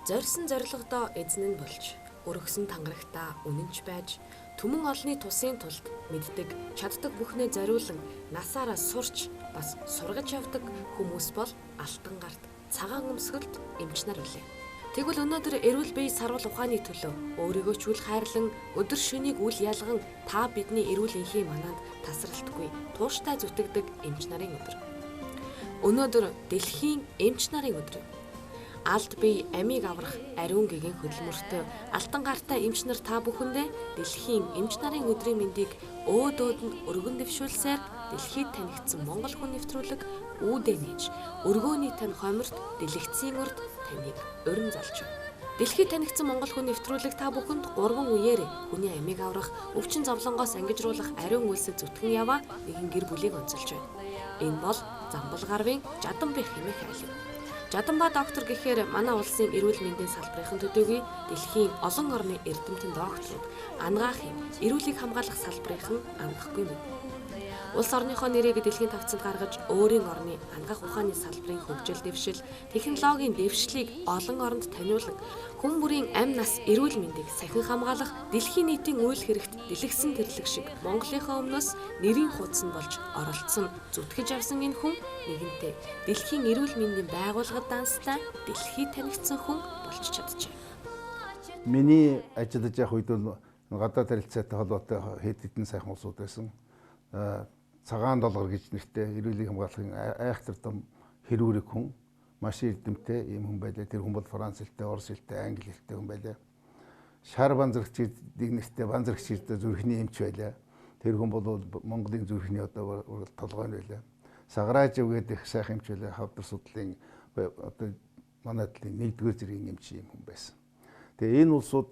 Зорьсон зорилгодоо эзэн нь болж, өргөсөн тангарагтаа үнэнч байж, түмэн олны тусын тулд мэддэг, чаддаг бүхнээ зориулан насаараа сурч бас сургаж явдаг хүмүүс бол алтан гарт цагаан өмсгөлд эмч нар үлээ. Тэгвэл өнөөдөр эрүүл бие сарвал ухааны төлөө өөрийгөө ч үл хайрлан өдөр шөнийг үл ялган та бидний эрүүл энхийн мананд тасралтгүй тууштай зүтгэдэг эмч нарын өдөр. Өнөөдөр дэлхийн эмч нарын өдөр. Алд бие амийг аврах ариун гэгийн хөдөлмөртөө алтан гартай эмч нар та бүхэндээ дэлхийн эмч нарын өдрийн мэндийг өөдөөдөнд өргөн дэвшүүлсээр дэлхийд танигдсан Монгол хүн нэвтрүүлэг үүдээ нээж өргөөний тань хомирт дэлгэцийн урд таныг өрн залж. Дэлхийд танигдсан Монгол хүн нэвтрүүлэг та бүхэнд 3 үеэр хүний амийг аврах өвчин зовлонгоос ангижруулах ариун үйлсэд зүтгэн яваа нэгэн гэр бүлийг онцолж байна. Энэ бол Замбал гарвын Жаданбай хэмээх айлын. Жаданбай доктор гэхээр манай улсын эрүүл мэндийн салбарын төдийгүй дэлхийн олон орны эрдэмтэн докторууд ангаахын эрүүлийг хамгаалах салбарын ангахгүй мэд. Улс орныхоо нэрийг дэлхийн тавцанд гаргаж өөрийн орны ангаах ухааны салбарын хөгжил дэвшил, технологийн дэвшлийг олон оронд таниулан хүн бүрийн амь нас эрүүл мэндийг сахин хамгаалах дэлхийн нийтийн үйл хэрэгт дэлгэсэн тэрлэг шиг Монголынхаа өмнөөс нэрийн хуудас нь болж оролцсон зүтгэж авсан энэ хүн нэгэнтээ дэлхийн эрүүл мэндийн байгууллагад данстай дэлхийд танигдсан хүн болж чаджээ. Миний ажиллаж явах үед бол гадаад харилцаатай холбоотой хэд хэдэн сайхан улсууд байсан. Цагаан долгор гэж нэртэй эрүүлийг хамгаалахын айхтар том хэрүүрэг хүн, маш эрдэмтэй ийм хүн байлаа. Тэр хүн бол Франц хэлтэй, Орос хэлтэй, Англи хэлтэй хүн байлаа. Шар банзрагчид нэртэй банзрагчид зүрхний эмч байлаа. Тэр хүн бол Монголын зүрхний одоо толгой нь байлаа. Сагараажив гэдэг их сайхан эмч байлаа. Хавдар судлалын одоо манай талын 1-р зэргийн эмч юм хүн байсан. Тэгээ энэ улсууд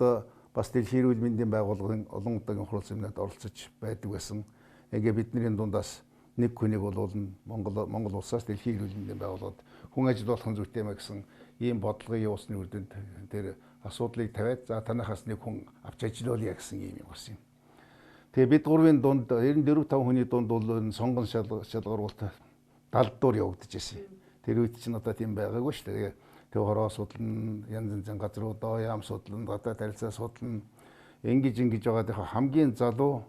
бас дэлхийн эрүүл мэндийн байгууллагын олон удаагийн хурал семинарт оролцож байдаг байсан. Ингээ бидний дундаас нэг хүнийг болуулна Монгол улсаас дэлхийн эрүүл мэндийн байгууллагад хүн ажил болох зүйтэй мэ гэсэн ийм бодлогын явуулсны үр дүнд тэр асуудлыг тавиад за танахаас нэг хүн авч ажиллаулъя гэсэн ийм юм гарсан юм. Тэгээ бид гурвын дунд 94-5 хүний дунд бол сонгон шалгаруулалт 70 дуур явагдаж байсан. Тэр үед чинь одоо тийм байгаагүй шүү дээ. Тэгээ хороо судлан янз янзын газрууд яам судлан гадаад харилцаа судлан ингэж байгаа хамгийн залуу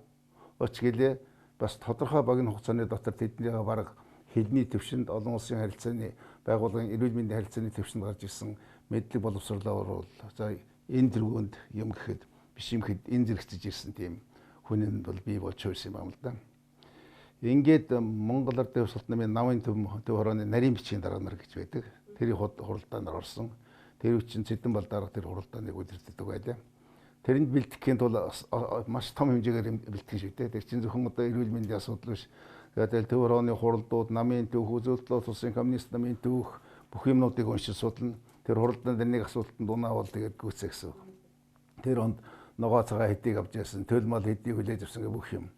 очгэлээ бас тодорхой богино хугацааны дотор тэдний бараг хэдний төвшөнд олон улсын харилцааны байгууллагын эрүүл мэндийн харилцааны төвшөнд гарч ирсэн мэдлэг боловсруулалтаар бол за энэ төрөнд юм гэхэд биш юм хэд энэ зэрэгцэж ирсэн тийм хүн нь бол бий болж хойсон юм байна л да. Ингээд Монгол Ардын Хувьсгалт намын намын төв хорооны нарийн бичгийн дарга нар гэж байдаг. Тэрийн хуралдаанд орсон. Тэр үчин Цэдэн бол дарга тэр хуралдааныг удирддаг байлаа. Тэрэнд бэлтгэхийн тулд маш том хэмжээгээр бэлтгэж шүү дээ. Тэр чинь зөвхөн одоо эрүүл мэндийн асуудал биш. Тэгээд төв хорооны хуралдууд, намын төвх, үзүүлэлт улсын коммунист намын төвх бүх юмнуудыг уншиж судлана. Тэр хуралдаанд нэг асуултанд унаавал тэгээд гүйцээ гэсэн. Тэр онд ногоо цагаан хэдийг авч яасан, төл мал хэдийг хүлээж авсан гэх бүх юм.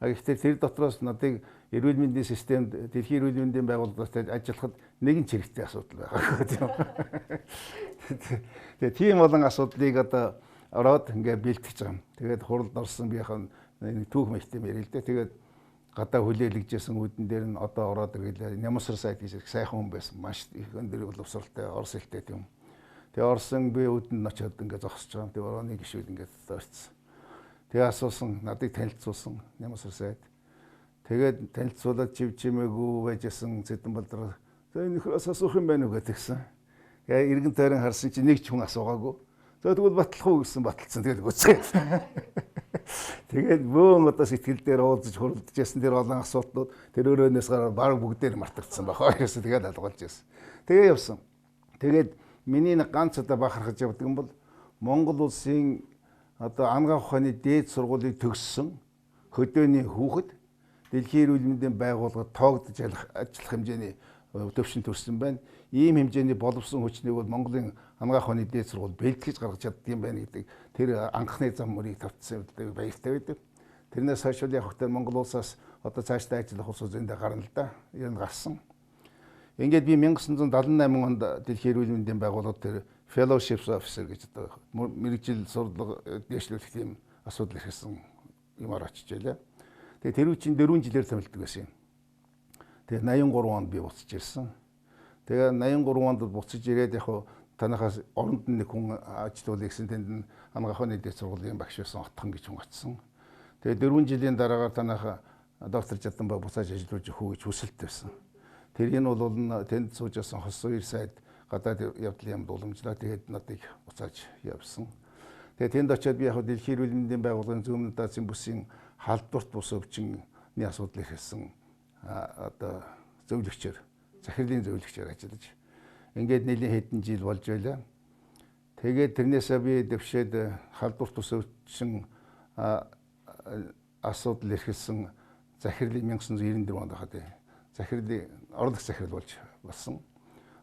Гэхдээ тэр дотроос надыг эрүүл мэндийн системд дэлхийн эрүүл мэндийн байгууллагаас ажиллахад нэгэн чирэгтэй асуудал байгаа тийм. Тэгээд тийм болон асуудлыг одоо ороод ингээ бэлтгэж байгаа юм. Тэгээд хуралд орсон бияхан түүх мэхтэм ярил л дээ. Тэгээд гадаа хүлээлгэжсэн үүдэн дээр нь одоо ороод ирэглээ. Нямсар сайд гэж их сайхан хүн байсан. Маш их өндөр боловсралтай, орос хэлтэй тийм. Тэгээд орсон би үүдэнд очиод ингээ зогсож байгаа. Тэгээд орооны гişүүд ингээ зорцсон. Тэгээд асуусан, надыг танилцуулсан Нямсар сайд. Тэгээд танилцуулаад чимээгүй байжсэн Цэдэн Балдар. Тэгээд нөхрөөс асуух юм байна уу гэдгсэн. Тэгээд эргэн тойрон харсан чи нэг ч хүн асуугаагүй. Тэгвэл батлах уу гэсэн баталсан. Тэгээд гүцгээд. Тэгээд бөөн одоо сэтгэл дээр уулзаж хуралдаж ясан тэр олон асуудлууд тэр өрөөнөөс гараад баг бүгдээр мартагдсан баг. Хоёроос тэгээд алгуулж ясан. Тэгээ явсан. Тэгээд миний нэг ганц удаа бахархаж явдаг юм бол Монгол улсын одоо ангаах ухааны дээд сургуулийг төгссөн хөдөөний хүүхэд дэлхийн эрүүл мэндийн байгууллагад тоогдож ажиллах хэмжээний төвшин төрсөн байна. Ийм хэмжээний боловсон хүчнийг бол Монголын ангаах ухааны дээд сургууль бэлтгэж гаргаж чаддаг юм байна гэдэг тэр анхны зам мөрийг тавьсан баяртай байдаг. Тэрнээс хойш яг хөтөр Монгол улсаас одоо цаашдаа ажиллах улсууд зөндөө гарна л да. Ер нь гарсан. Ингээд би 1978 онд дэлхийн эрүүл мэндийн байгууллагад тэр Fellowship Officer гэж одоо мэргэжил сурлага дэвшлүүлэх тийм асуудал ирсэн юмар очиж байлаа. Тэгээ тэр үчин 4 жилээр томилдог байсан юм. Тэгээ 83 онд би буцаж ирсэн. Тэгээ 83 онд буцаж ирээд яг танахаас оронд нэг хүн ажилуулъя гэсэн тэнд анагаах ухааны дэд сургуулийн багш байсан отхон гэж хүн очсон. Тэгээд 4 жилийн дараагаар танах доктор Жаданбай буцааж ажиллаж өгөх гэж хүсэлт байсан. Тэрийг нь бол тэнд сууж байсан хос хоёр сайд гадаад явдлын юмд уламжлаа. Тэгээд надыг буцааж явсан. Тэгээд тэнд очиод би яг дэлхийн эрүүл мэндийн байгууллагын зүүн даацын бүсийн халдварт бус өвчний асуудал ихэлсэн одоо зөвлөгчөөр захирлын зөвлөгчөөр ажиллаж ингээд нэлийн хэдэн жил болж байлаа. Тэгээд тэрнээсээ би дэвшээд халдварт бус өвчин асуудал эрхэлсэн захирлын 1994 онд хаад захирлын орлогч захирал болж болсон.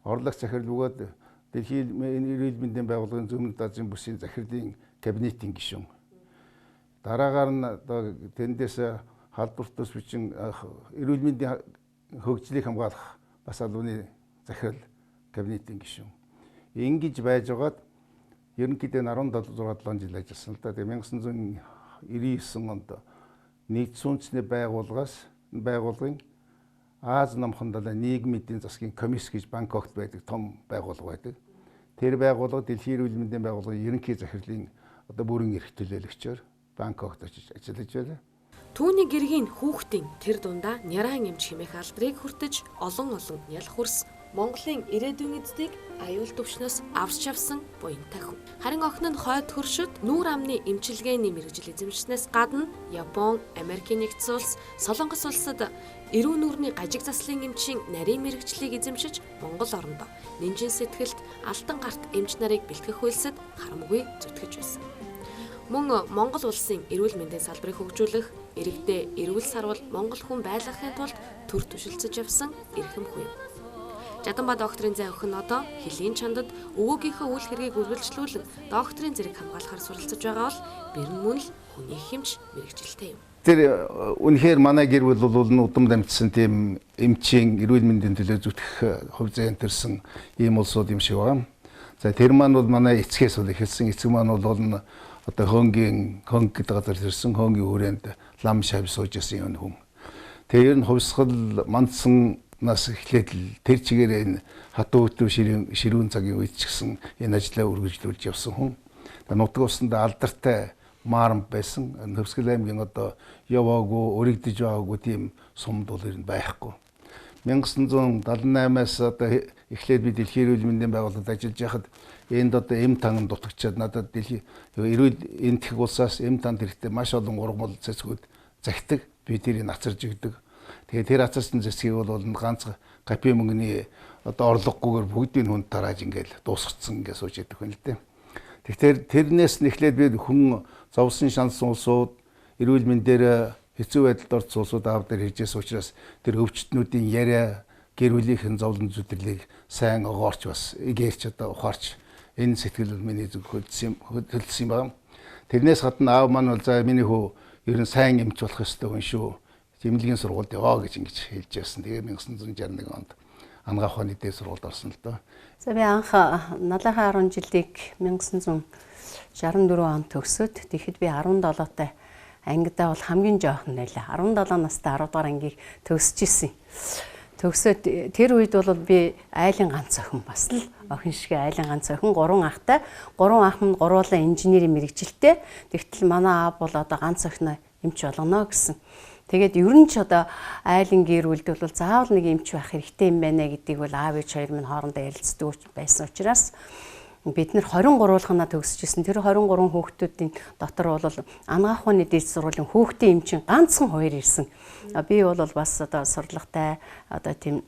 Орлогч захирал бөгөөд дэлхийн эрүүл мэндийн байгууллагын зүүн даацын бүсийн захирлын кабинетийн гишүүн. Дараагаар нь одоо тэндээс халдварт бус өвчин эрүүл мэндийн хөгжлийг хамгаалах бас албаны захирал кабинетийн гишүүн. Ингэж байж байгаад ерөнхийдөө 17 жил ажилласан л да. Тэгээ 1999 онд нэгдсэн үндэсний байгууллагын Аз намхан далайн нийгмийн эдийн засгийн комисс гэж Бангкокт байдаг том байгууллага байдаг. Тэр байгууллага дэлхийн эрүүл мэндийн байгууллагын ерөнхий захирлын одоо бүрэн эрх төлөөлөгчөөр Бангкокт очиж ажиллаж байлаа. Түүний гэргийн хүүхдийн тэр дундаа Няран эмч хэмээх алдрыг хүртэж олон ял хурс Монголын ирээдүйн эздийг аюул төвшнөөс авч явсан буянтай хүн. Харин охин нь хойд хөршөд нүүр амны эмчилгээний мэрэгжил эзэмшснээс гадна Япон, Америкийн нэгдсэн улс, Солонгос улсад эрүүн нүрийн гажиг заслын эмчийн нарийн мэрэгжлийг эзэмшиж Монгол орондоо нинжин сэтгэлд алтан гарт эмч нарыг бэлтгэх хөлсөд харамгүй зүтгэж байсан. Мөн Монгол улсын эрүүл мэндийн салбарыг хөгжүүлэх, иргэдээ эрүүл сарвал Монгол хүн байлгахын тулд төр түшилцэж явсан эрхэм хүн. Жаданбай докторийн зай охин одоо хөлийн чандад өвөөгийнхөө үйл хэргийг үргэлжлүүлэн докторийн зэрэг хамгаалахаар суралцж байгаа бол бэрэн мөн л хүний хэмж мэрэгжилтэй юм. Тэр үнэхээр манай гэр бүл бол удам дамжсан тийм эмчийн эрүүл мэндийн төлөө зүтгэх хувь заян төрсэн ийм улсууд юм шиг байна. За тэр маань бол манай эцгээс бол эхэлсэн. Эцэг маань бол одоо хонг гэдэг газар төрсэн хонгийн хүрээнд лам шавь сууж байсан юм хүн. Тэр нь хувьсгал мандсан нас эхлээд л тэр чигээрээ энэ хатуу өтөв ширүүн цагийн үед ч гэсэн энэ ажлаа үргэлжлүүлж явсан хүн. Нутаг усанда алдартай маарам байсан. Хөвсгөл аймгийн одоо яваагүй, өргөдөж байгаагүй тийм сумд бол ер нь байхгүй. 1978-аас одоо эхлээд би дэлхийн эрүүл мэндийн байгууллагад ажиллаж байхад энд одоо эм тан дутагчаад надад дэлхийн эрүүл энтэх улсаас эм танд хэрэгтэй маш олон ургамал цэцгүүд захидаг. Би тэрийг нацарж өгдөг. Тэгээд тэр ацарсан зэсгийг бол ганц копи мөнгөний одоо орлогогүйгээр бүгдийг хүнд тарааж ингээл дуусгацсан ингээд сууж яддаг хүн л дээ. Тэгэхээр тэрнээс нь эхлээд би хүн зовсон шансан улсууд эрүүл мэндээр хэцүү байдалд орсон улсууд аав дээр хийжээс учраас тэр өвчтнүүдийн яриа гэр бүлийнхэн зовлон зүтгэлийг сайн огоорч бас ээгээрч одоо ухаарч энэ сэтгэл миний зүг хөдөлсөн юм байна. Тэрнээс гадна аав маань бол за миний хүү ер нь сайн эмч болох ёстой хүн шүү. Эмнэлгийн сургуульд яваа гэж ингэж хэлж байсан. Тэгээ 1961 онд анагаах ухааны дэд сургуульд орсон л доо. За би анх налахаа 10 жилийг 1964 онд төгсөөд тэгэхэд би 17 тай ангидаа бол хамгийн жоохон байлаа. 17 настай 10 дахь ангийг төгсөж исэн. Төгсөөд тэр үед бол би айлын ганц охин бас л охин шиг айлын ганц охин 3 ахтай. 3 ах нь гуруулаа инженерийн мэрэгжилтэй. Тэгтэл манай аав бол одоо ганц охиноо эмч болгоно гэсэн. Тэгээд ер нь ч одоо айлын гэр бүлд бол заавал нэг эмч байх хэрэгтэй юм байна гэдгийг бол аав ээж хоёр минь хоорондоо ярилцдаг байсан учраас бид нэр 23-уулгана төгсөжсэн. Тэр 23 хүүхдүүдийн дотор бол анагаах ухааны дэд сургуулийн хүүхдийн эмчин ганцхан 2 ирсэн. Би бол бас одоо сурлагатай одоо тийм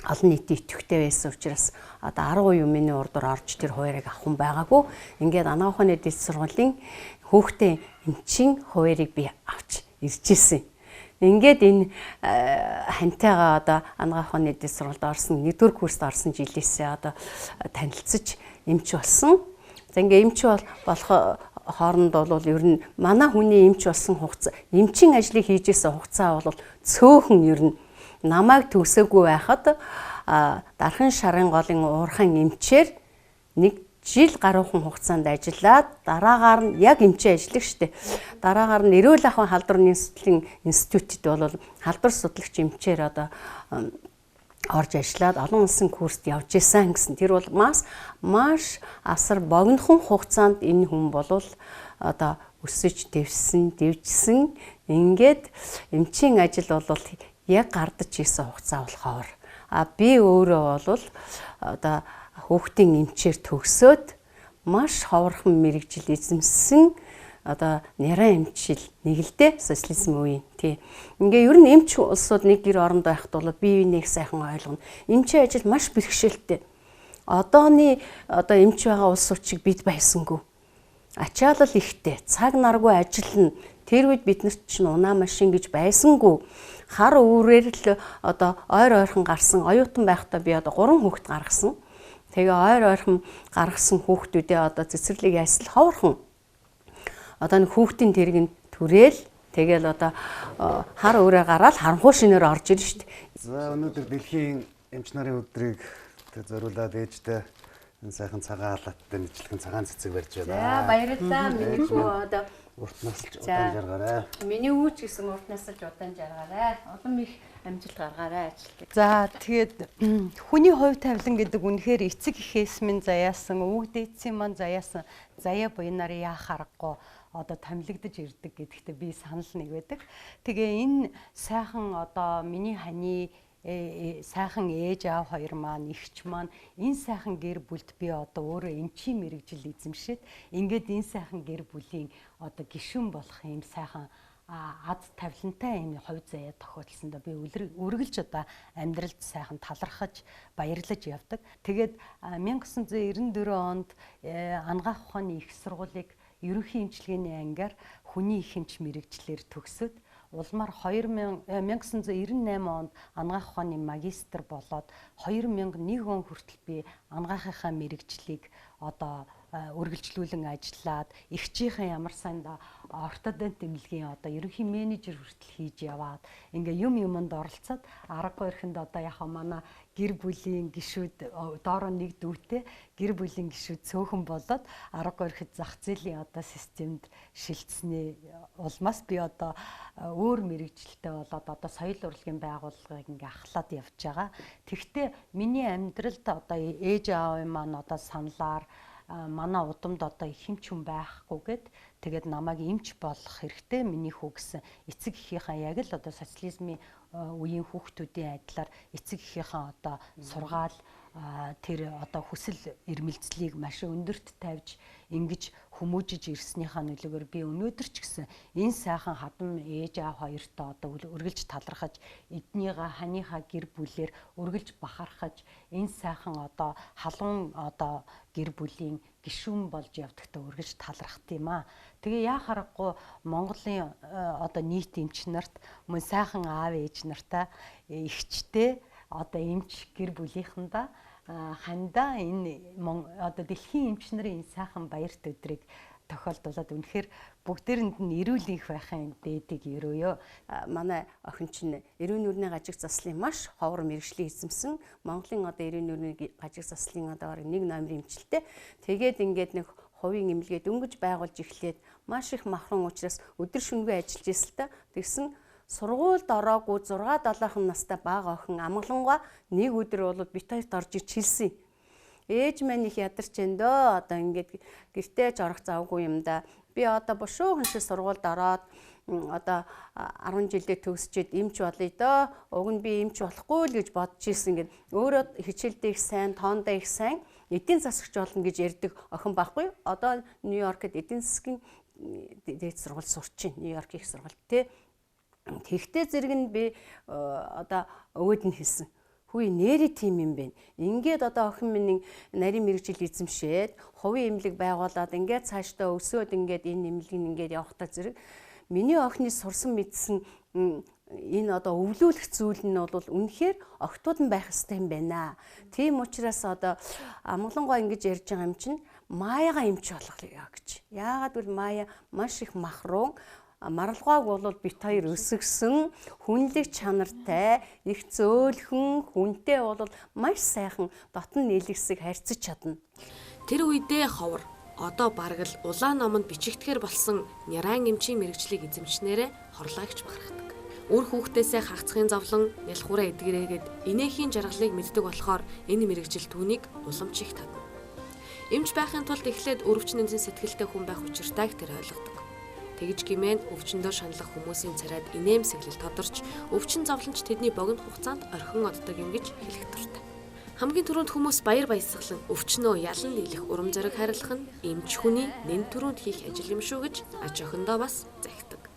олон нийтийн идэвхтэй байсан учраас одоо 10% миний урдуур орж тэр хуваарийг авах хүн байгаагүй. Ингээд анагаах ухааны дэд сургуулийн хүүхдийн эмчин хуваарийг би авч иржсэн. Ингээд энэ хантайгаа одоо анагаах ухааны дэд сургуульд орсон 1-р курст орсон жилээсээ одоо танилцж эмч болсон. За ингээд эмч болох хооронд бол ер нь манай хүний эмч болсон хугацаа эмчийн ажлыг хийжсэн хугацаа бол цөөхөн ер нь намайг төгсөөгүй байхад дархан шарын голын уурхан эмчээр 1 жил гаруйхан хугацаанд ажиллаад дараагаар нь яг эмчийн ажиллаг штэ. Дараагаар нь эрүүл ахуйн халдвар нийслэлийн институтэд бол халдвар судлаач эмчээр одоо орж ажиллаад олон улсын курст явж исэн гэсэн. Тэр бол маш асар богинохон хугацаанд энэ хүн болвол одоо өсөж дэвжсэн ингээд эмчийн ажил бол яг гардаж исэн хугацаа болохоор би өөрөө бол одоо хүүхдийн эмчээр төгсөөд маш ховорхон мэрэгжил эзэмсэн одоо няраа эмчил нэг л дээ социализм үеийн тий. Ингээ ер нь эмч улсууд нэг гэр оронд байхад бол бие биенийг сайхан ойлгоно. Эмчийн ажил маш бэрхшээлтэй. Одооны эмч байгаа улс орчиг бид байсангүй. Ачаалал ихтэй, цаг наргүй ажиллана. Тэр үед бид нарт чинь унаа машин гэж байсангүй. Хар үүрээр л ойр ойрхон гарсан оюутан байхдаа би 3 хүүхэд гаргасан. Тэгээ ойр ойрхон гаргасан хүүхдүүдээ цэцэрлэг ясал ховорхон нэг хүүхдийн тэргийн түрээл тэгэл хар өрөө гараад харанхуй шинээр орж ирнэ шүү дээ. За өнөөдөр дэлхийн эмч нарын өдрийг зориулаад ээжтэй энэ сайхан цагаан халааттай нэжлэгэн цагаан цэцэг барьж байна. За баярлалаа. Миний хүү урт насалж удаан жаргаарай. Миний үүч гэсэн урт насалж удаан жаргаарай. Олон их амжилт гаргаарай ажилтг. За тэгээд хүний хувь тавилан гэдэг үнэхээр эцэг эхээс минь заяасан, өвөг дээдсийн маань заяасан заяа буйнаар яах аргагүй томилогдож ирдэг гэдэгтээ би санал нэг байдаг. Тэгээ энэ сайхан миний хани сайхан ээж аав хоёр маань эгч маань энэ сайхан гэр бүлд би өөрөө эмчийн мэрэгжил эзэмшээд ингээд энэ сайхан гэр бүлийн гишүүн болох юм сайхан ад тавилантай энэ хувь заяа тохиолдсондоо би үргэлж амьдралд сайхан талархаж баярлаж явдаг. Тэгээд 1994 онд анагаах ухааны их сургуулийг ерөнхий эмчилгээний ангиар хүний их эмч мэрэгчлэр төгсөөд улмаар 1998 онд анагаах ухааны магистр болоод 2001 он хүртэл би анагаахынхаа мэрэгжлийг үргэлжлүүлэн ажиллаад эгчийнхэн ямар сайн ортодонт эмнэлгийн ерөнхий менежер хүртэл хийж яваад ингээ юмд оролцоод аргагүй ихэнд яг манай гэр бүлийн гишүүд доороо нэг дүүтэй гэр бүлийн гишүүд цөөхөн болоод аргагүй ихэд зах зээлийн системд шилжсэний улмаас би өөр мэрэгжилтэй болоод соёл урлагийн байгууллагыг ингээ ахлаад явж байгаа. Тэгвэл миний амьдралд ээж аавын маань саналаар манай удамд их эмч хүн байхгүйгээд тэгээд намайг эмч болох хэрэгтэй миний хүү гэсэн эцэг эхийнхаа яг л социализмын үеийн хүүхдүүдийн адилаар эцэг эхийнхаа сургаал тэр хүсэл эрмэлзлийг маш өндөрт тавьж ингэж хүмүүжиж ирснийхаа нөлөөгөөр би өнөөдөр ч гэсэн энэ сайхан хадам ээж аав хоёртоо үргэлж талархаж эднийгаа ханыхаа гэр бүлээр үргэлж бахархаж энэ сайхан халуун гэр бүлийн гишүүн болж явдагтаа үргэлж талархт юм аа. Тэгээ яа харахгүй Монголын нийт эмч нарт мөн сайхан аав ээж нартай эгчтэй эмч гэр бүлийнхэндээ хандаа энэ дэлхийн эмч нарын сайхан баярт өдрийг тохиолдуулаад үнэхээр бүгдээрэнд нь эрүүл их байхын дээдийг өрөөё. Манай охин чинь эрүүл нүрийн гажиг заслын маш ховор мэрэгжлийн эзэмсэн. Монголын эрүүл нүрийн гажиг заслын нэг номерын эмчилтэй. Тэгээд ингээд нэг хувийн эмнэлгээ дөнгөж байгуулж эхлээд маш их махран учраас өдөр шөнөгүй ажиллаж ирсэн л та. Тэгсэн сургуульд ороогүй 6-7 настай бага охин амгалангаа нэг өдөр бол бит хоёрт орж ирж хэлсэн. Ээж маань их ядарч энэ дөө ингээд гэртээ ч орох завгүй юм да. Би бушуухан шиг сургуульд ороод 10 жилдээ төгсчээд эмч болъё доо. Уг нь би эмч болохгүй л гэж бодож ирсэн. Ингээд өөрөө хичээлдээ их сайн, тоондоо их сайн, эдийн засагч болно гэж ярьдаг охин байхгүй. Нью-Йоркд эдийн засгийн дээд сургууль сурч байна. Нью-Йорк их сургууль тий. Тэгтээ зэрэг нь би өвөд нь хэлсэн. Хүй нэрээ тим юм бэ. Ингээд охин минь нарийн мэрэгжил эзэмшээд хувийн эмнэлэг байгуулад ингээд цаашдаа өсөөд ингээд энэ эмнэлгийг ингээд явахтаа зэрэг миний охины сурсан мэдсэн энэ өвлүүлэх зүйл нь бол үнэхээр огтуд нь байх ёстой юм байна. Тийм учраас амгалангуй ингэж ярьж байгаа юм чинь Маяга эмч болохлоо гэж. Яагаад гэвэл Мая маш их махруу маралгааг бол бит хоёр өсгсөн хүнлэг чанартай их зөөлхөн хүнтэй бол маш сайхан дотн нийлэгсэг харьцаж чадна. Тэр үедээ ховор бараг л улаан номонд бичигдэхэр болсон Няран эмчийн мэрэгчлийг эзэмшнээрээ хорлооч бахархдаг. Үр хүүхдээсээ хагцхын зовлон нялхуураа эдгэрээгээд инээхийн жаргалыг мэддэг болохоор энэ мэрэгжил түүнийг уламжих татна. Эмч байхын тулд эхлээд өрөвчин эзэн сэтгэлтэй хүн байх учиртайг тэр ойлгодог. Тэгж гимэн өвчнөөр шаналх хүмүүсийн царайд инээмсэглэл тодорч өвчин зовлонч тэдний богино хугацаанд орхин оддог юм гэж хэлэх дуртай. Хамгийн түрүүнд хүмүүс баяр баясгалан өвчнөө ялан дийлэх урам зориг харилах нь эмч хүний нэн түрүүнд хийх ажил юм шүү гэж аж охиндоо бас захидаг.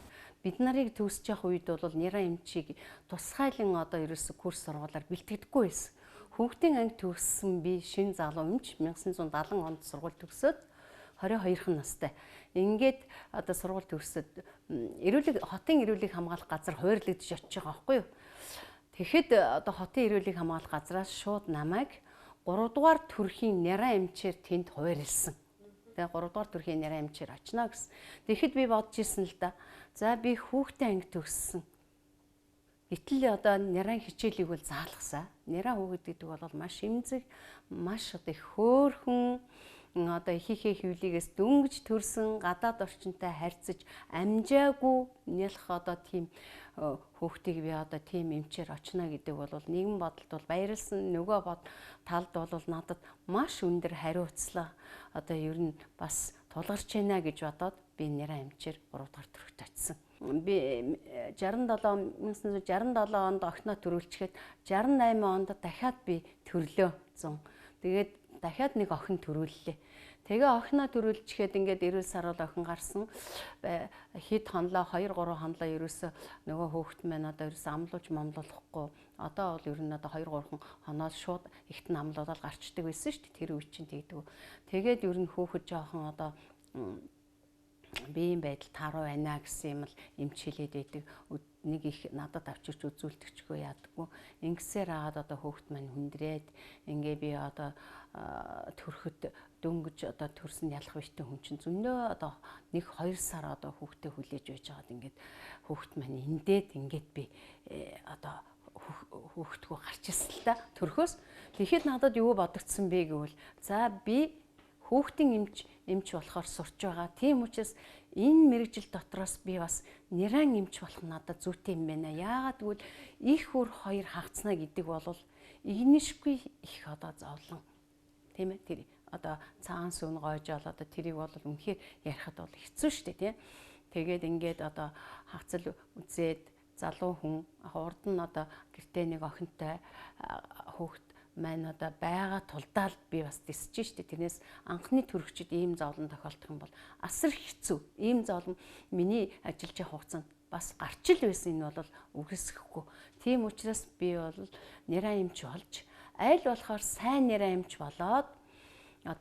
Бид нарыг төгсөж явах үед бол няраа эмчийг тусгайлан ерөөсө курс сургуулаар бэлтгэдэггүй байсан. Хүүхдийн анги төгссөн би шинэ залуу эмч 1970 онд сургууль төгсөөд 22 настай. Ингээд сургууль төгсөөд хотын эрүүлгийг хамгаалах газар хойрлогдож очиж байгаа байхгүй юу? Тэгэхэд хотын эрүүлгийг хамгаалах газраас шууд намайг 3 дугаар төрхийн няраа эмчээр тэнд хойрлсон. Тэгээ 3 дугаар төрхийн няраа эмчээр очино гэсэн. Тэгэхэд би бодож ирсэн л да. За би хүүхдийн анги төгссөн. Гэтэл няраа хичээлийг бол заалгасаа. Няраа хүүхэд гэдэг бол маш эмзэг, маш их хөөрхөн, ихийнхээ хөвлийгээс дөнгөж төрсөн, гадаад орчинтай харьцаж амжаагүй нялх тийм хүүхдийг би тийм эмчээр очино гэдэг бол нийгэм бодолд бол баярлсан. Нөгөө талд бол надад маш өндөр хариуцлага ер нь бас тулгарч байна гэж бодоод би няраа эмчээр 3 дахь төрөгт очисон. Би 1967 онд охиноо төрүүлчихэд 68 онд дахиад би төрлөө 100. Тэгээд дахиад нэг охин төрүүллээ. Тэгээ охиноо төрүүлчихэд ингээд эрүүл саруул охин гарсан. Хэд хонлоо 2 3 хонлоо ерөөсө нөгөө хөөхт маань ерөөсө амлуулж момлуулахгүй. Одоо бол ер нь 2 3 хоноод шууд ихтэн амлуулаад гарчдаг байсан шүү дээ. Тэр үе чинь тэгдэг. Тэгээд ер нь хөөхөд жоохон биеийн байдал тааруу байна гэсэн юм л эмч хэлээд байдаг. Нэг их надад авчирч үзүүлдэгчгүй яадаггүй. Ингэсээр агаад хөөхт маань хүндрээд ингээ би төрөхөд дөнгөж төрсөн ялах биштэй хүн чинь зөндөө 1-2 сар хүүхдээ хүлээж байж байгаад ингээд хүүхд маань эндээд ингээд би хүүхдгөө гарч ирсэн л да төрхөөс. Тэгэхэд надад юу бодогдсон бэ гэвэл за би хүүхдийн эмч болохоор сурч байгаа. Тийм учраас энэ мэрэгжил дотроос би бас няран эмч болох надад зүйтэй юм байна. Яагаад гэвэл их үр хоёр хагцнаа гэдэг бол игнэшгүй их зовлон. Тийм ээ тэр цагаан сүн гойж тэрийг бол үнэхээр ярихад бол хэцүү шүү дээ тийм. Тэгээд ингээд хагцал үзээд залуу хүн урд нь гэртээ нэг охинтой хүүхэд маань байгаа тулдаал би бас дисэж штэ. Тэрнээс анхны төрөгчд ийм зовлон тохиолдох юм бол асар хэцүү. Ийм зовлон миний ажиллаж явах хугацаанд бас гарч ил байсан. Энэ бол үгүйсэхгүй. Тийм учраас би бол няраа эмч болж аль болохоор сайн няраа эмч болоод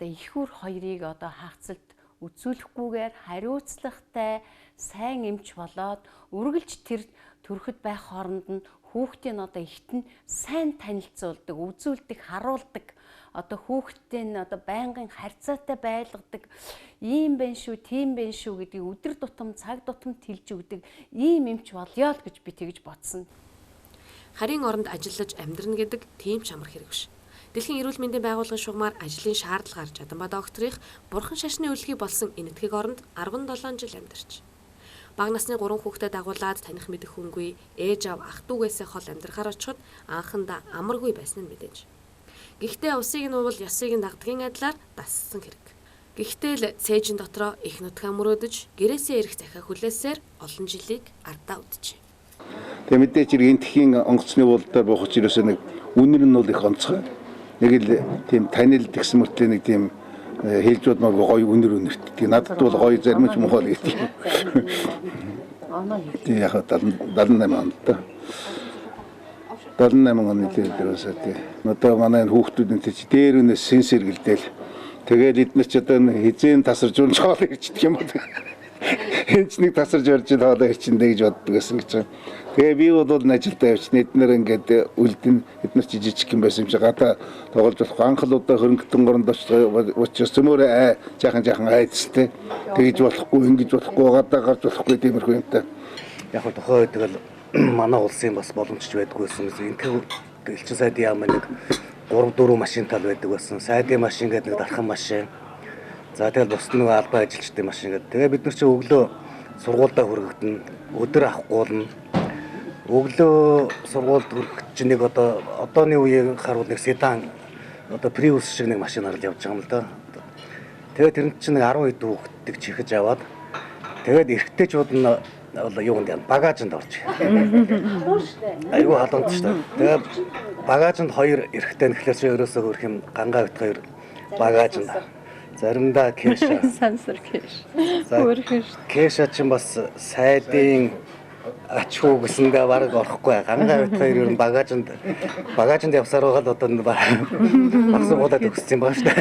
их үр хоёрыг хаагцалд үзүүлэхгүйгээр хариуцлагатай сайн эмч болоод үргэлж тэр төрөхөд байх хооронд нь хүүхдийн ихтэн сайн танилцуулдаг, үзүүлдэг, харуулдаг, хүүхдтэй нь байнгын харьцаатай байлгадаг, ийм байна шүү, тийм байна шүү гэдгийг өдөр тутам, цаг тутам тэлж өгдөг ийм эмч болёо л гэж би тэгж бодсон. Харийн оронд ажиллаж амьдрна гэдэг тийм ч амар хэрэг биш. Дэлхийн эрүүл мэндийн байгууллагын шугамар ажлын шаардлагаар Жаданба докторих бурхан шашны үлгий болсон энэтхэг оронд 17 жил амьдарч. Бага насны 3 хүүхдэд дагуулад таних мэдэх хүнгүй ээж аав ах дүүгээсээ хол амьдрахаар очиход анхандаа амаргүй байсан нь мэдээж. Гэхдээ усыг нь уувал ёсыг нь дагдгийн адилаар дассан хэрэг. Гэхдээ л цээжин дотроо их нутгаа мөрөөдөж гэрээсээ ирэх захиа хүлээсээр олон жилийг ардаа үджээ. Тэгээ мэдээж энтхийн онгоцны уулдаар буухч ерөөсөө нэг үнэр нь бол их онцгой. Нэг л тийм танил гэсэн мөртлөө нэг тийм хэлж бодмаагүй гоё үнэр үнэртдэг. Надад бол гоё зарим ч мохол гэдэг. Тийм яг 78 онд та. 78 оны дээрээс тий. Одоо манай хүүхдүүд энэ дээр өнөөс сэн сэргэлдээл. Тэгээд эдгээр ч одоо хизэн тасарж унж хоол ирчдэг юм бол. Энд нэг тасарж орж ил хоолоо ирчэндэ гэж боддог гэсэн гэж байна. Тэгээ би бол ажилдаа явж эднэр ингээд үлдэн эднэр чи жижиг юм байсан юм шиг гадаа тоглож болох анхлуудаа хөрөнгөтөн горонд очиж зөмөр жаахан айдстэй тэгж болохгүй ингэж болохгүй гадаа гарч болохгүй тиймэрхүү юмтай. Яг л тохой тэгэл манай улсын бас боломжч байдаггүйсэн. Энэхүү элчин сайдын яам нэг 3-4 машин тал байдаг байсан. Сайдын машин гэдэг нэг дархан машин. За тэгэл бусд нэг албан ажилчдын машин гэдэг. Тэгээ бид нар чи өглөө сургуультай хүргэгдэн өдөр авахгүй болно. өглөө сургуульд хүрэх чинь нэг одооны үеийг харуул нэг седан Prius шиг нэг машинаар л явж байгаа юм л да. Тэгээд тэр чинь нэг 10 хэд хүүхдийг чихэж аваад тэгээд эрэгтэйчүүд нь юунд яа багажинд орж. Айгу халуун шүү дээ. Тэгээд багажинд хоёр эрэгтэй нэхлээр чи ерөөсөө хөрх юм гангаа бит хоёр багажинд. Заримдаа кэша. Сансар кэш. Кэша чинь бас сайдын ач хүү гэсэндээ бараг орохгүй. Гангаа бит хоёр ер нь багажинд явсаар байгаа л одоо багсуудад өгсөн юм байна шүү дээ.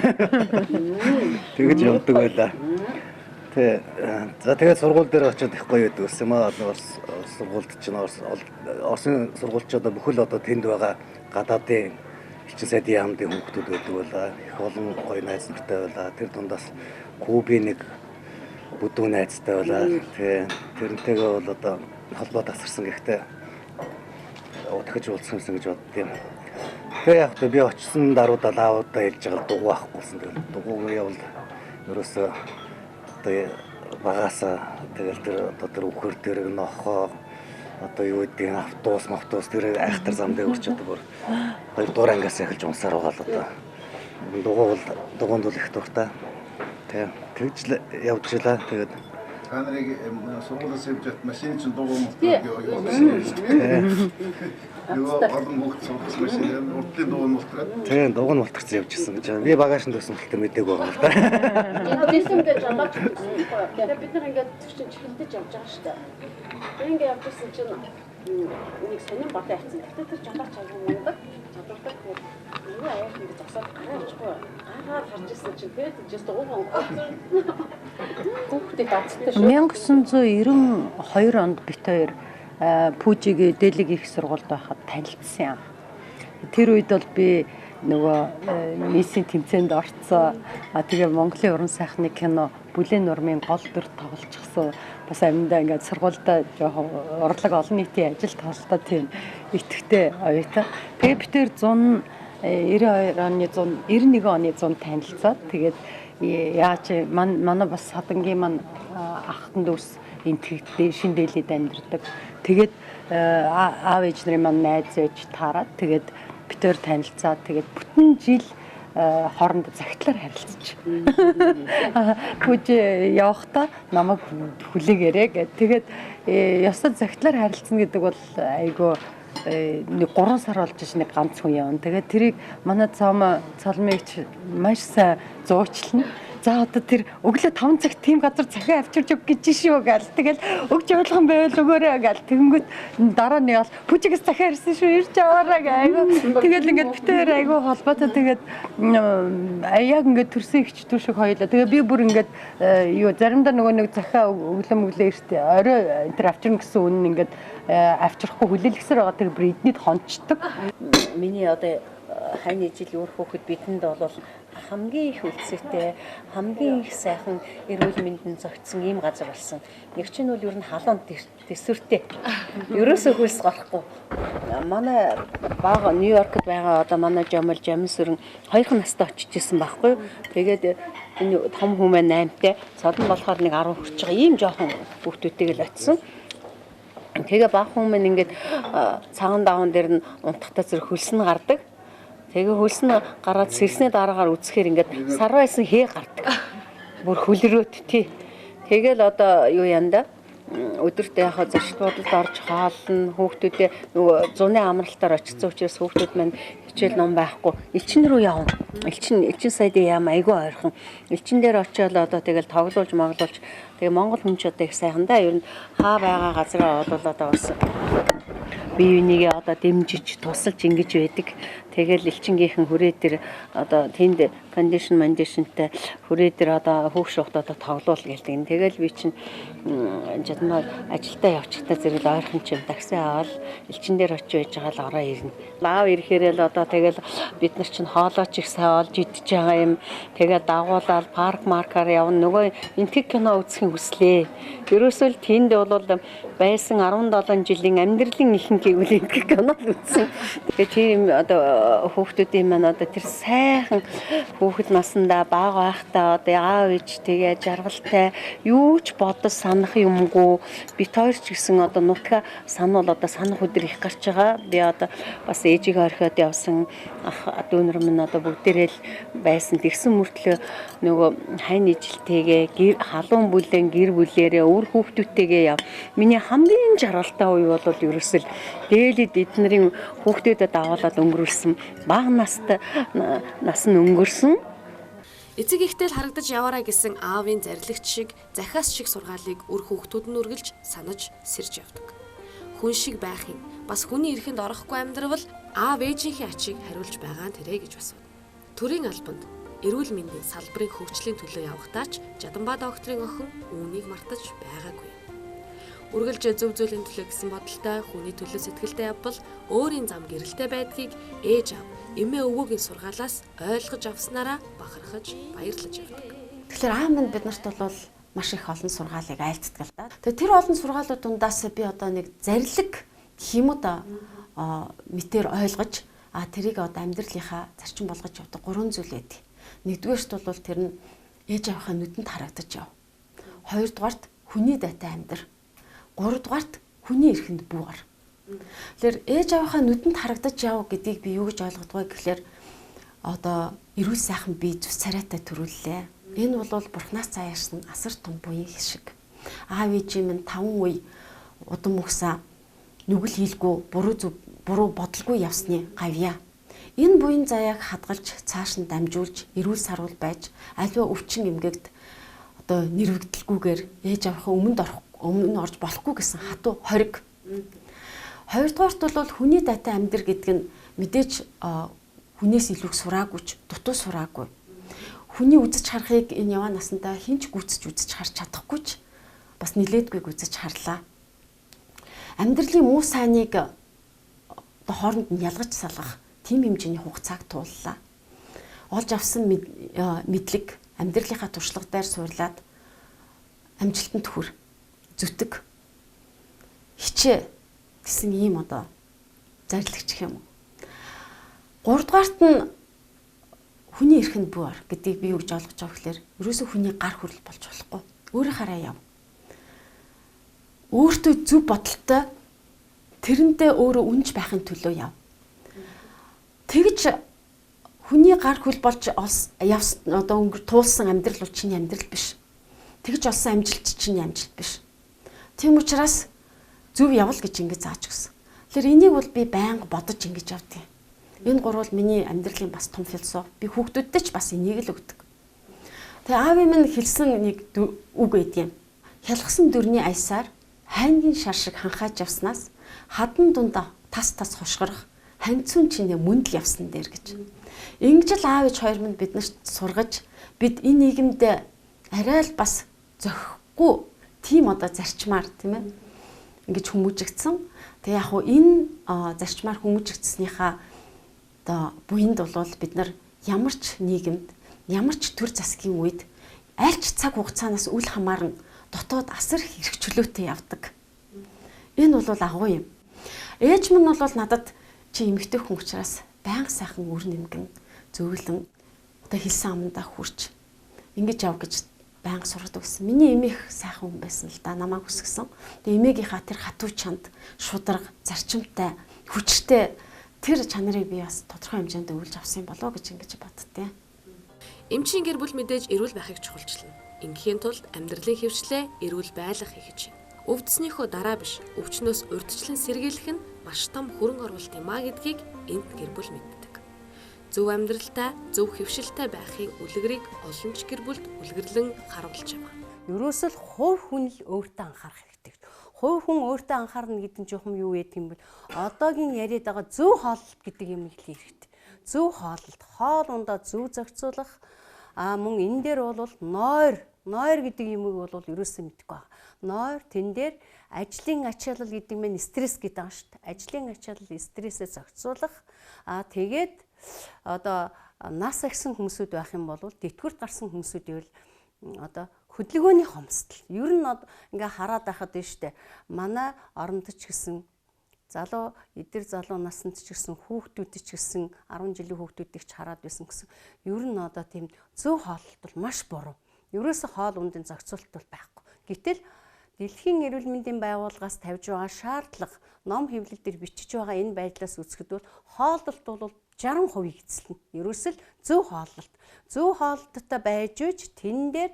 Тэгэж явдаг байлаа. Тэгээд сургууль дээр очиод их гоё байдаг гэсэн юм аа. Сургуульд чинь Оросын сургуульч одоо бүхэл одоо тэнд байгаа гадаадын элчин сайдын яамдын хүүхдүүд байдаг байлаа. Их олон гоё найз нартай байлаа. Тэр дундаас Кубын нэг бүдүүн найзтай байлаа. Тэрнтэйгээ бол одоо холбоо тасарсан гэхдээ дахиж уулзсан гэж боддیں۔ Тэгээ яг би очсон даруйдаа лаудаа хэлж байгаа дугуй авахгүйсэн. Тэгэл дугуйг явал ерөөсөө одоо багасаа тэгэл тэр үхэр дээр нохоо одоо юу гэдэг автобус тэр айхтар зам дээр үрч одоо бүр 2 дугаар ангиас эхэлж унсаар байгаа л одоо дугуйнд бол их дуртай. Тэгж л явж илаа. Тэгээд та нарыг сургуулиас явж байт машин чинь дугуй мултраад Юу олон хүүхд сурах машин урдлын дугуй мултраад. Тийм дугуй мултрагц явж гисэн гэж. Би багажинд байсан хэлтэй мэдээг байгаа юм л да. Дэсэн гэж жамаач. Тэгээд бид нар ингээд чинь чихэлдэж явж байгаа шүү дээ. Ингээд явжсэн чинь нэг сонин бат хайцсан. Тэгтээ тэр жамаач аяг мундаг. Чадвартай тэгээд юу аяг ингэ зогсоод гараа очихгүй. Гараар харж ирсэн чинь тэгээд just дугуй хүүхдээ дацтай шүү. 1992 онд бит хоёр Пүүжигийн дээлэг их сургуульд байхад танилцсан юм. Тэр үед бол би нөгөө нийсийн тэмцээнд орцсон. Тэгээ Монголын уран сайхны кино Бүлээн нурмын гол дүр тоглолцсон. Бас амьдаа ингээд сургуультай жоохон урлаг олон нийтийн ажил тоолтой тийм итгэвтэй оюутан. Тэгээ бид тэр 91 оны 100 танилцаад тэгээд яаж манай бас садангийн маань ахтан дүүс энтгэгдээ шин дээлэд амьдардаг. Тэгээд аав ээж нарын маань найз ээж таарад тэгээд битээр танилцаад тэгээд бүтэн жил хоорондоо загтлаар харилцаж. Пүүж явахдаа намайг хүлээгээрэй гэд. Тэгээд ёстой загтлаар харилцна гэдэг бол айгүй нэг 3 сар болж нэг ганц хүн явна. Тэгээд тэрийг манай цалмигч маш сайн зуучлана. За одоо тэр өглөө 5 цагт тийм газар захиа авчирч өг гэж шүү гээл. Тэгэл өгч явуулган байвал өгөөрэй гээл. Тэгэнгүүт дараа нь ял бүжигс захиа ирсэн шүү ирж аваарай гээ. Тэгэл ингээд битээр айгүй холбоотой тэгээд яг ингээд төрсөн ихч түүшиг хоёлаа. Тэгээ би бүр ингээд юу заримдаа нөгөө нэг захиа өглөө иртээ орой энэ авчирна гэсэн үнэн ингээд авчрахгүй хүлээлгсээр байгаа тэр бүр эднийд хонцдог. Миний одоо хань ижил өөр хүүхэд бидэнд бол хамгийн их үлцээтэй, хамгийн их сайхан эрүүл мэндэнд зохицсон ийм газар болсон. Нэг чинь бол ер нь халуун дэсвэртэй. Ерөөсөө хөлс гарахгүй. Манай бага Нью-Йоркд байгаа одоо манай Жамал Жамсүрэн 2 настай очиж исэн байхгүй. Тэгээд энэ том хүмүүс 8-тай, цодон болохоор нэг 10 хүрч байгаа ийм жоохон хүүхдүүдтэйг л очисон. Тэгээ бага хүмүүс ингээд цагаан даван дээр нь унтахтаа зэрэг хөлс нь гардаг. Тэгээ хөлс нь гараад сэрснээ дараагаар үзэхээр ингээд сар байсан хээ гардаг. Бүр хөлрөөт тий. Тэгэл одоо юу янда өдөртөө яхаа зочдлуудад орж хаална хүүхдүүдээ нөгөө зуны амралтаар очсон учраас хүүхдүүд маань хичээл ном байхгүй элчин рүү явна. Элчин сайдын яам айгүй ойрхон. Элчин дээр очиод одоо тэгэл тоглуулж моглуулж тэгээ Монгол хүн ч одоо их сайхан да. Ер нь хаа байгаа газараа бол одоо бас бие бинийгээ одоо дэмжиж тусалж ингэж байдаг. Тэгэл элчингийнхэн хүрээ дээр одоо тэнд кондишнтэй хүрээ дээр одоо хүүхш ухтаа одоо тоглоул гэлдэг. Тэгэл би чинь жадмаа ажилдаа явчихтаа зэрэг ойрхон ч юм такси аваад элчин дээр очиж байж байгаа л ороо ирнэ. Лав ирэхээр л одоо тэгэл бид нар чинь хоолойч их сайн олж идэж байгаа юм. Тэгээ дагуулаад парк маркаар явна. Нөгөө энтэг кино үзэхин хүслээ. Ерөөсөө л тэнд бол байсан 17 жилийн амьдралын ихэнх гэвэл энтэг кино үзсэн. Тэгээ тийм одоо хүүхдүүдийн маань одоо тэр сайхан хүүхэд насндаа бага байхдаа одоо аав ээж тэгээ жаргалтай юу ч бодож санах юмгүй бит хоёр ч гэсэн одоо нутгаа санал одоо санах өдөр их гарч байгаа. Би одоо бас ээжигээ орхиод явсан ах дүүнэр минь одоо бүгдээрээ л байсан. Тэгсэн мөртлөө нөгөө хань ижилтэйгээ халуун бүлээн гэр бүлээрээ өр хүүхдүүдтэйгээ яв. Миний хамгийн жаргалтай үе бол ерөөсөл дээлэд эднэрийн хүүхдүүдэд аваалаад өнгөрүүлсэн бага нас нь өнгөрсөн. Эцэг ихтэй л харагдаж яваарай гэсэн аавын зарлагч шиг захиас шиг сургаалыг өр хүүхдүүд нь үргэлж санаж сэрж явдаг. Хүн шиг байх юм бас хүний эрхэнд орохгүй амьдрал аав ээжийнхээ ачийг хариулж байгаа нь тэрэ гэж басв. Төрийн албанд эрүүл мэндийн салбарын хөгжлийн төлөө явахдаа ч Жаданбаа докторийн охин үүнийг мартаж байгаагүй. Үргэлж зөв зүйлийн төлөө гэсэн бодолтой хүний төлөө сэтгэлдээ явбал өөрийн зам гэрэлтэй байдгийг ээж аав эмээ өвгөөгийн сургаалаас ойлгож авснараа бахархаж баярлаж явдаг. Тэгэхээр аав минь биднэрт бол маш их олон сургаалыг айлтдаг л да. Тэгээ тэр олон сургаалууд дундаас би одоо нэг зарлиг гэх юм уу да мэтэр ойлгож тэрийг одоо амьдралынхаа зарчим болгож явдаг 3 зүйл байдаг. Нэгдүгээрт бол тэр нь ээж аавынхаа нүдэнд харагдаж яв. Хоёрдугаарт хүний дайтай амьдрал. Гуравдугаарт хүний эрхэнд буугар. Тэгэхээр ээж аавынхаа нүдэнд харагдаж яв гэдгийг би юу гэж ойлгодог вэ гэхээр одоо эрүүл сайхан бие зүс царайтай төрүүллээ. Энэ бол бурхнаас заяарсан асар том буян шиг. Аав ээжийн минь 5 үе удам мөхсөн нүгэл хийлгүй буруу бодолгүй явсны гавья. Энэ буян заяаг хадгалж цааш нь дамжуулж эрүүл сарвал байж аливаа өвчин эмгэгд одоо нэрвэгдэлгүйгээр ээж аавынхаа өмнө орж болохгүй гэсэн хатуу хориг. Хоёрдугаарт бол хүний дайтай амьдрал гэдэг нь мэдээж хүнээс илүү сураагүй ч дутуу сураагүй. Хүний үзэж харахыг энэ яваа насандаа хинч гүйцэж үзэж харж чадахгүй ч бас нилээдгүй үзэж харлаа. Амьдралын муу сайныг хооронд нь ялгаж салгах тийм хэмжээний хугацааг тууллаа. Олж авсан мэдлэг амьдралынхаа туршлага дээр суурлаад амжилтанд хүр зүтг хичээ гэсэн ийм одоо зарлагч юм. Гуравдугаарт нь хүний эрхэнд буур гэдгийг би юу гэж ойлгож байгаа гэхээр ерөөсөө хүний гар хүрэл болж болохгүй. Өөрөө хараа яв. Өөртөө зөв бодолтой тэрэндээ өөрөө үнж байхын төлөө яв. Тэгж хүний гар хүрэл болж явсан одоо туулсан амьдрал бол чиний амьдрал биш. Тэгж олсон амжилт чиний амжилт биш. Тийм учраас зөв явал гэж ингэж зааж өгсөн. Тэгэхээр энийг бол би байнга бодож ингэж явдیں۔ Энэ гурвал миний амьдралын бас том философи. Би хүүхдүүдтэй ч бас энийг л өгдөг. Тэгээ аавын минь хэлсэн нэг үг байдгийн. Хялгсан дөрний аясаар хайнгийн шар шиг ханхааж явснаас хадан дундаа тас хошгорох ханцун чинээ мөндөл явсан дээр гэж. Ингэж л аав ээж хоёр минь биднэрт сургаж бид энэ нийгэмд арай л бас зохихгүй тийм одоо зарчмаар тийм ээ ингэж хүмүүжигдсэн. Тэгээ яг хуу энэ зарчмаар хүмүүжигдснийхаа одоо буйнд бол бид нар ямар ч нийгэмд ямар ч төр засгийн үед аль ч цаг хугацаанаас үл хамааран дотоод асар хэрэгчлөөтэй явдаг. Энэ бол агуу юм. Ээж минь бол надад чи эмэгтэй хүн учраас байнга сайхан үр нэмгэн зөвлөн одоо хэлсэн амандаа хүрч ингэж яв гэж байнга сургадаг гэсэн. Миний эмээх сайхан хүн байсан л да, намайг өсгсөн. Тэгээ эмээгийнхаа тэр хатуу чанд, шударга, зарчимтай, хүчтэй тэр чанарыг би бас тодорхой хэмжээнд өвлж авсан болоо гэж ингэж боддتي. Эмчийн гэр бүл мэдээж эрүүл байхыг чухалчлана. Ингээхийн тулд амьдралын хөвчлээ эрүүл байлгах хийж. Өвдснийхөө дараа биш, өвчнөөс урьдчилан сэргийлэх нь маш том хөрөнгө оруулалт юм а гэдгийг энд гэр бүл мэддэг. Зөв амьдралтай, зөв хөвшилтэй байхын үлгэрийг олон ч гэр бүлд үлгэрлэн харуулж байгаа. Ерөөсөл хувь хүн л өөртөө анхаарах хэрэгтэй. Хувь хүн өөртөө анхаарна гэдэг нь жоохон юу гэдэг юм бол одоогийн яриад байгаа зөв хооллолт гэдэг юм их хэрэгтэй. Зөв хооллолт, хоол ундаа зөв зохицуулах мөн энэ дээр бол нойр гэдэг юмыг бол ерөөсөө мэдгүй байна. Нойр тэн дээр ажлын ачаалал гэдэг нь стресс гэдэг байгаа шүү дээ. Ажлын ачаалал стрессээ зохицуулах тэгээд одоо нас агсан хүмүүсүүд байх юм бол тэтгэврт гарсан хүмүүсүүд ивэл одоо хөдөлгөөний хомсдол. Ер нь ингээ хараад байхад нь штэ манай орондч гэсэн залуу эдгээр залуу наснд ч гэсэн хүүхдүүд ч гэсэн 10 жилийн хүүхдүүдийг ч хараад байсан гэсэн. Ер нь одоо тийм зөв хооллолт бол маш буруу. Ерөөсө хоол ундын зохицуулалт бол байхгүй. Гэтэл Дэлхийн эрүүл мэндийн байгууллагаас тавьж байгаа шаардлага ном хэвлэл дээр бичиж байгаа энэ байдлаас үзэхэд бол хооллолт бол 60% эзэлнэ. Ерөөсөл зөв хооллолт. Зөв хооллолттой байж үж тэн дээр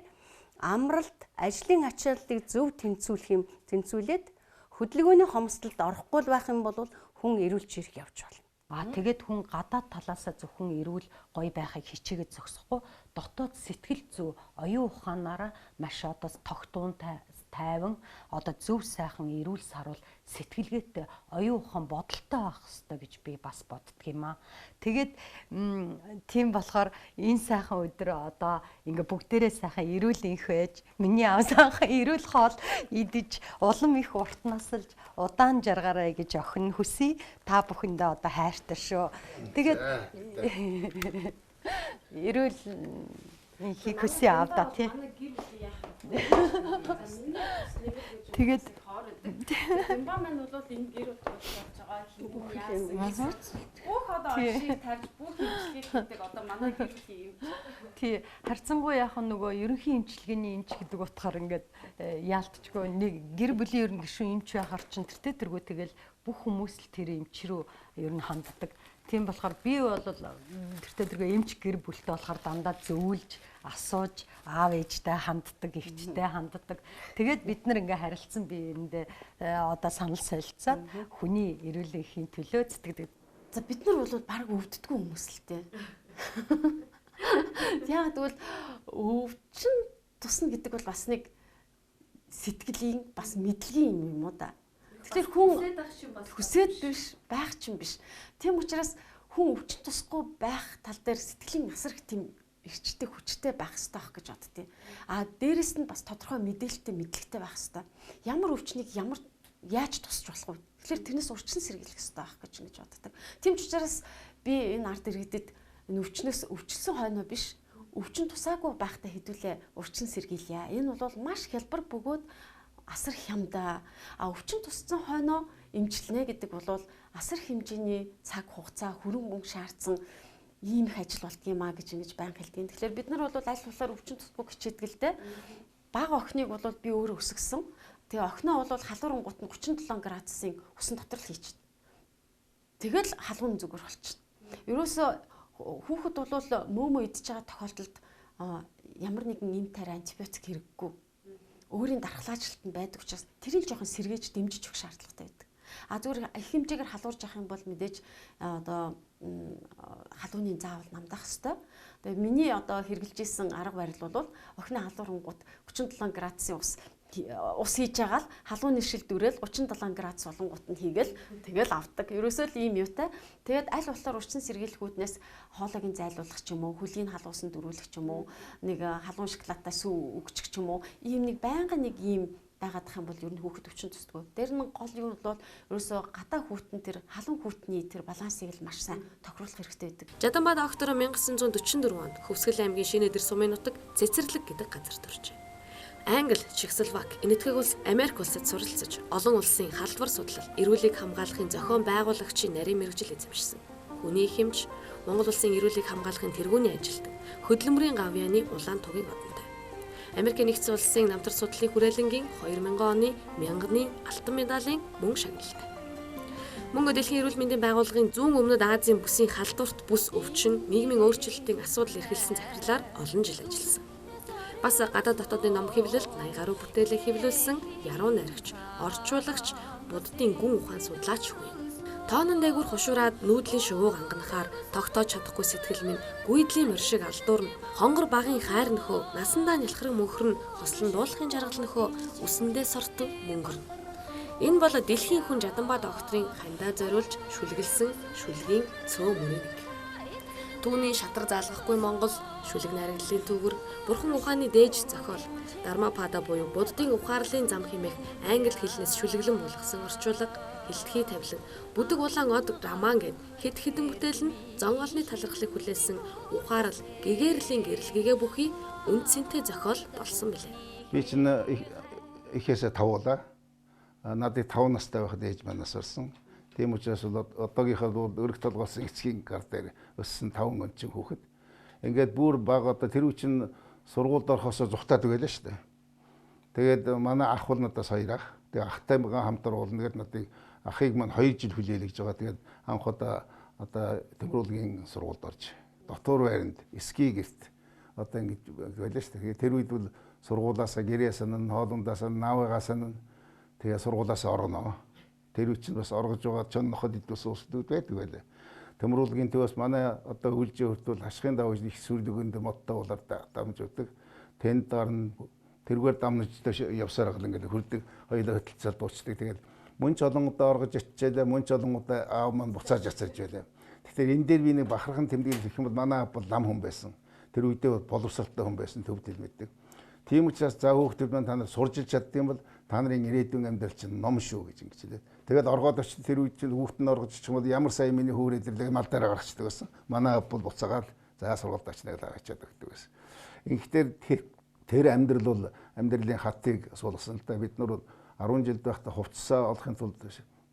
амралт, ажлын ачааллыг зөв тэнцвүүлээд хөдөлгөөний хомсдолд орохгүй байх юм бол хүн эрүүл чирэг явж болно. Тэгээд хүн гадаад талаасаа зөвхөн эрүүл гоё байхыг хичээгээд зогсохгүй дотоод сэтгэл зүй оюун ухаанаараа маш одоо тогтуун тайван одоо зөв сайхан эрүүл сарвал сэтгэлгээтэй оюун ухаан бодолтой байх хэрэгтэй гэж би бас боддөг юм аа. Тэгээд тийм болохоор энэ сайхан өдөр одоо ингээ бүгдээрээ сайхан эрүүл инх байж миний аав сайхан эрүүл хоол идэж улам их урт насалж удаан жаргаарай гэж охин хүсье. Та бүхэндээ одоо хайртай шүү. Тэгээд эрүүл инхийг хүсье аавда тий. Тэгээд Бамба маань бол энэ гэр утгаас байгаа хин яасан. Бүх одоо оршийг тавьж бүх хэмжлэгийг хийдэг одоо манай гэр юм. Тий, харцангуй яг нөгөө ерөнхий эмчилгээний эмч гэдэг утгаар ингээд яалтчгүй нэг гэр бүлийн ерөн гишүүн эмч байхаар чинь тэргүү тэгэл бүх хүмүүс л тэр эмч рүү ер нь ханддаг. Тийм болохоор би бол тэртээ эмч гэр бүлтэй болохоор дандаа зөвлөж, асууж, аав ээжтэй ханддаг, эгчтэй ханддаг. Тэгээд бид нар ингээ харилцсан биеиндээ одоо санал солилцоод хүний эрүүл энхийн төлөө зэтгдэг. За бид нар бол баг өвддөггүй хүмүүс л дээ. Яг тэгвэл өвчин тусна гэдэг бол бас нэг сэтгэлийн бас мэдлэгийн юм уу да. Тэгэхээр хүн хүсээд биш, байх ч юм биш. Тийм учраас хүн өвчин тусахгүй байх тал дээр сэтгэлийн асар их тийм эрчтэй хүчтэй байх хэрэгтэй байх гэж боддتي. Дээрэс нь бас тодорхой мэдээлэлтэй мэдлэгтэй байх хэрэгтэй. Ямар өвчнийг яаж тусч болох вэ? Тэгэхээр тэрнээс урьдчилан сэргийлэх хэрэгтэй байх гэж боддог. Тийм ч учраас би энэ ард иргэдэд энэ өвчнөөс өвчлсөн хойноо биш, өвчин тусаагүй байхдаа хэдүүлээ урьдчилан сэргийлье. Энэ бол маш хялбар бөгөөд асар хямдаа. Өвчин туссан хойноо эмчилнэ гэдэг бол асар хэмжээний цаг хугацаа, хөрөнгө мөнгө шаардсан ийм их ажил болдгиймаа гэж ингэж байнга хэлдэг. Тэгэхээр бид нар бол аль болохоор өвчин тусахгүй хичээдэг л дээ. Бага охиныг бол би өөрөө өсгсөн. Тэгээ охиноо бол халуурангууд нь 37 градусын усан дотор л хийчихсэн. Тэгэл халуун зүгээр болчихно. Ерөөсөө хүүхэд бол мөөмөө идж байгаа тохиолдолд ямар нэгэн эм тарай антибиотик хэрэггүй. Өөрийн дархлаачлалт нь байдаг учраас тэрийг жоохон сэргээж дэмжиж өгөх шаардлагатай байдаг. Зүгээр их хэмжээгээр халуурж явах юм бол мэдээж одоо халууны заавал намдах хэвээр. Тэгээ миний одоо хэрэгжилж исэн арга барил бол охины халуурангууд 37 градусын ус хийж байгаа л халууны шил дүрэл 37 градус болонгууд нь хийгээл тэгэл авдаг. Ерөөсөө л ийм юутай. Тэгээд аль болохоор урьдчилан сэргийлэхүүднээс хоолойг зайлуулах ч юм уу, хөлийн халуусан дөрүүлэх ч юм уу, нэг халуун шоколадтай сүү өгчих ч юм уу, ийм нэг байнга нэг ийм байгаадах юм бол ер нь хүүхэд өвчин тусдаггүй. Дээр нь гол юу бол ерөөсөө гадаа хүүтэн тэр халуун хүүтний тэр балансыг л маш сайн тохируулах хэрэгтэй байдаг. Жаданбаа доктор 1944 онд Хөвсгөл аймгийн Шинэдэр сумын нутаг Цэцэрлэг гэдэг газар төржээ. Англи, Чехословак, Энэтхэг улс, Америк улсад суралцаж, олон улсын халдвар судлал, эрүүлийг хамгаалахын зохион байгуулагчийн нарийн мэргэжил эзэмшсэн. Хүний хэмж, Монгол улсын эрүүлийг хамгаалахын тэргүүний ажилтг, хөдөлмөрийн гавьяаны улаан тугийн одонтой. Америкийн нэгдсэн улсын намтар судлалын хүрээлэнгийн 2000 оны мянганы алтан медалийн мөн шагналтай. Мөн дэлхийн эрүүл мэндийн байгууллагын зүүн өмнөд Азийн бүсийн халдварт бүс өвчин, нийгмийн өөрчлөлтийн асуудал эрхэлсэн захирлаар олон жил ажилласан. Бас гадаад дотоодын ном хэвлэлд 80 гаруй бүтээлээ хэвлүүлсэн яруу найрагч, орчуулагч, буддын гүн ухаан судлаач хүн. Тоонон дээгүр хушуураад нүүдлийн шувууг анганахаар тогтоож чадахгүй сэтгэл минь гүйдлийн моршиг алдуурна. Хонгор багын хайр нөхөө, насандаа нялхран мөнхөрн, хослон дуулахын жаргал нөхөө, үсэндээ сорт мөнгөрнө. Энэ бол дэлхийн хүн Жаданбаа докторын хандаа зориулж шүлгэлсэн шүлгийн цөө мөрийн нэг. Түүний шатар заалгахгүй Монгол, шүлэг найрагдлын төвөр, бурхан ухааны дээж зохиол, Дармапада буюу буддын ухаарлын зам хэмээх англи хэлнээс шүлэглэн болгосон орчуулга, хилтгий тавилан, бүдэг улаан од раман гэд хэд хэдэн бүтээл нь зон олны талархлыг хүлээсэн ухаарл, гэгэрлийн гэрэлгэгээ бүхий үнд цэнтэй зохиол болсон билээ. Би чинь ихээсээ тавуулаа. Надад 5 настай байхад ээж манаас орсон. Тийм учраас бол одоогийнхаа бол өрх толгоос эцгийн гар дээр өссөн 5 ончин хүүхэд. Ингээд бүр баг одоо тэр үчин сургуульд орохосоо зүхтаад байлаа шүү дээ. Тэгээд манай ах бол надаас 2 ах. Тэгээд ахтай хамт оруулна гэдэг надыг ахыг маань 2 жил хүлээлгэж байгаа. Тэгээд анх одоо тэмрүүлгийн сургуульд орж дотор байранд ски гэрт одоо ингэж байлаа шүү дээ. Тэр үед бол сургуулаасаа гэрээс нь хоолундаас нь наавгаас нь тэгээ сургуулаасаа орно. Тэр үчин бас оргож байгаа чон ноход идвэс уусдууд байдаг байлаа. Тэмрүүлгийн төвөөс манай одоо үлжээ хүртэл хашхын давж их сүрлөгөнд модтой болоор дамж өгдөг. Тэнд дарна тэргээр дамнаж явсаар гал ингээд хүрдэг хоёулаа хөтөлцөд дуучдаг. Тэгээд мөн ч олонгодоо оргож очижээ, мөн ч олонгодоо аав маань буцааж яцарж байлаа. Тэгэхээр энэ дээр би нэг бахархан тэмдэглэл гэх юм бол манай аав бол лам хүн байсан. Тэр үедээ боловсралтай хүн байсан, төвдөл мэддэг. Тийм учраас за хүүхдүүд маань та нар сурж чаддсан бол та нарын ирээдүйн амьдрал чинь ном шүү гэж ингэж хэлээд. Тэгээд оргоод очиж тэр үед чинь хүүхд нь оргож очих юм бол ямар сайн миний хөөр идэрлэг мал дээр гаргачдаг байсан. Манай аав бол буцаагаад за сургуульд очно гэж аваачаад өгдөг байсан. Ингээдээр тэр амьдрал бол амьдралын хатыг суулгасан л да. Бид нар 10 жил байхдаа хувцсаа олохын тулд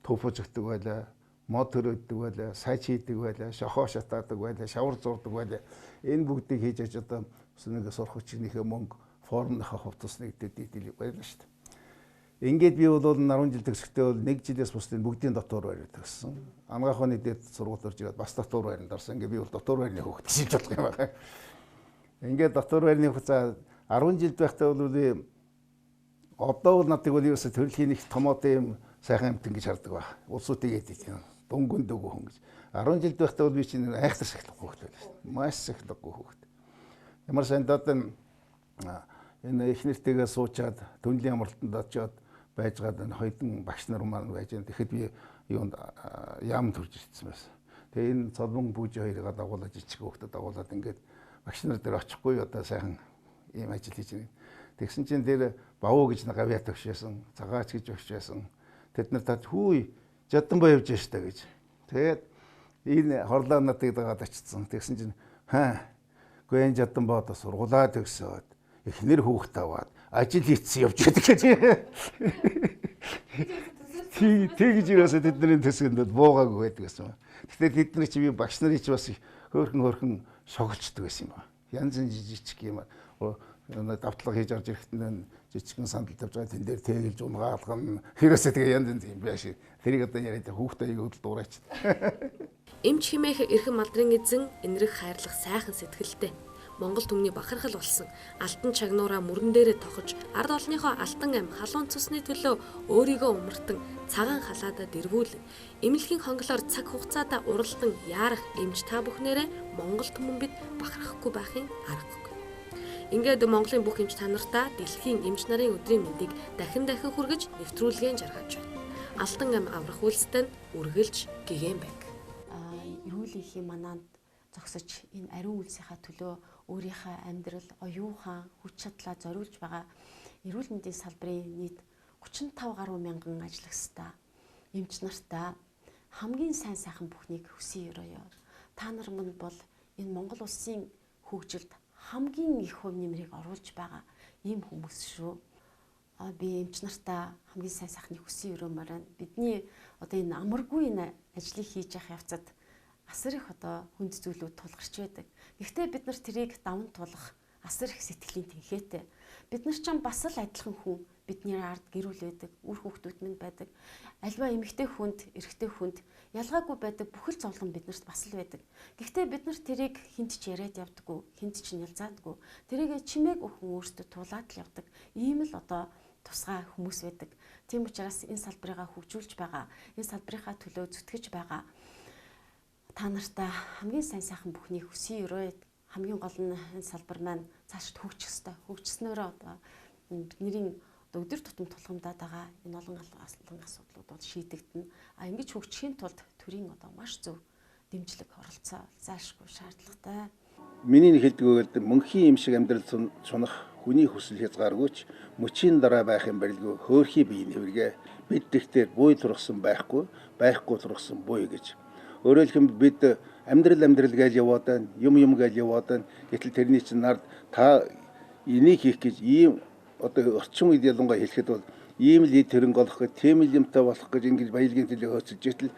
төвөж өгдөг байлаа. Мод төрөйдөг байлаа, сайж хийдэг байлаа, шохоо шатаадаг байлаа, шавар зурдаг байлаа. Энэ бүгдийг хийж аж одоо нэг сурах хүчнийхээ мөнгө формынхаа хувцасныг дийдэл байлаа шүү дээ. Ингээд би бол 10 жил төгсөхдөө бол 1 жилээс бусдын бүгдийн дотор байранд төгссөн. Ангаахны дэд сургууль орж ирээд бас дотор байранд орсон. Ингээд би бол дотор байрны хүүхэд гэж болох юм байна. Ингээд дотор байрны хүүхэд 10 жил байхдаа бол одоо бол надад бол ерөөсө төрөлхийн их томоотой юм сайхан амт ингэж хардаг баг. Улсуудыг эдэж юм. Дунгүнд өгөө хүн гэж. 10 жил байхдаа бол би чинь айхтар сахилахгүй хүүхэд байлаа шүү дээ. Маш сахилахгүй хүүхэд. Ямар сайн даад энэ их нэртэйгээ суучаад Түнлийн амралтанд очиод байжгаад энэ хоёрын багш нар маань байж байгаа. Тэгэхэд би юунд яам төрж ирсэн байсан. Тэгээ энэ цолбон бүж хоёрыг дагуулж жижиг хүүхдэд дагуулад ингээд багш нар дээр очихгүй одоо сайхан ийм ажил хийж байна. Тэгсэн чинь тэр бавуу гэж нэг авиат өгч байсан, цагаач гэж өгч байсан. Тэд нар тад хүй жадан боо явж штэ гэж. Тэгээд энэ хорлоо надыг дагаад очсон. Тэгсэн чинь гүн жадан боо одоо сургуулаа төгсөөд эхнэр хүүхд аваад ажил хийцэн явж байдаг гэж. Тэгж ирээсээ тэдний төсгөнд буугаагүй байдаг гэсэн. Тэгэхээр тэдний чи би багш нарын чи бас хөөрхөн шоглцдог байсан юм ба. Янз янз жижиг юм. Давтлага хийж орж ирэхдээ жижигхэн сандал тавьж байгаа тэн дээр тэгэлж унгаалгана. Хэрэгсээ тэгээ янз янз юм байш. Тэрийг одоо яриад хүүхдээ аяг дуурайч. Эмч химээх эрхэм малдрын эзэн энэрх хайрлах сайхан сэтгэлтэй. Монгол түмний бахархал болсон алтан чагнуураа мөрөн дээрээ тохож ард олныхоо алтан ам халуун цусны төлөө өөрийгөө умартан цагаан халаадаа дэрвүүлэн эмнэлгийн хонглоор цаг хугацаадаа уралдан яарах эмч та бүхнээрээ Монгол түмэн бид бахархахгүй байхын аргагүй. Ингээд Монголын бүх эмч та нартаа дэлхийн эмч нарын өдрийн мэндийг дахин хүргэж нэвтрүүлгэн жаргаж байна. Алтан ам аврах үйлстэй үргэлж гэгээн байг. Эрүүл эхийн манаад зогсож энэ ариун үйлсийнхаа төлөө өөрийнхөө амьдрал, оюухан, хүч чадлаа зориулж байгаа эрүүл мэндийн салбарын нийт 35 гаруй мянган ажиллагчтай эмч нартаа хамгийн сайн сайхан бүхнийг хүсье өрөөё. Та нар манд бол энэ Монгол улсын хөгжилд хамгийн их хувь нэмрийг оруулж байгаа ийм хүмүүс шүү. Би эмч нартаа хамгийн сайн сайхныг хүсье өрөомөр байна. Бидний одоо энэ амаргүй энэ ажлыг хийж явах явцад асар их одоо хүнд зүйлүүд тулгарч байдаг. Гэхдээ бид нар тэрийг даван туулах асар их сэтгэлийн тэнхээтэй. Бид нар ч бас л адилхан хүн. Бидний ард гэрүүл байдаг, үр хүүхдүүд минь байдаг. Альва эмэгтэй хүнд, эрэгтэй хүнд ялгаагүй байдаг бүхэл зовлон биднэрт бас л байдаг. Гэхдээ бид нар тэрийг хинт ч яриад явдаггүй, хинт ч нялзаадаггүй. Тэрийг чимээг өхөн өөртөө туулаад л явдаг. Ийм л одоо тусгай хүмүүс байдаг. Тийм учраас энэ салбарыгаа хөгжүүлж байгаа, энэ салбарынхаа төлөө зүтгэж байгаа та нартаа хамгийн сайн сайхан бүхнийг хүсье өрөө. Хамгийн гол нь энэ салбар маань цаашд хөгжих ёстой. Хөгжснөөрөө одоо бидний өдөр тутам тулгамдаад байгаа энэ олон асуудлууд шийдэгдэнэ. Ингэж хөгжихийн тулд төрийн одоо маш зөв дэмжлэг оролцоо зайлшгүй шаардлагатай. Миний хэлдэг бол мөнхийн юм шиг амьдрал сунах хүний хүсэл хязгааргүйч мөчийн дараа байх юм барилгүй хөөрхий бие нэвргээ бид тэгтэр буй тургасан байхгүй тургасан буй гэж. Өөрөөр хэлбэл бид амьдрал гэж яваад байна, юм гэж яваад байна. Гэтэл тэрний чинь нард та энийг хийх гэж ийм одоо орчин үед ялангуяа хэлэхэд бол ийм л тэрэнг олох гэж, тийм л юмтай болох гэж ингэж баялагын төлөө хөөцөлж итэл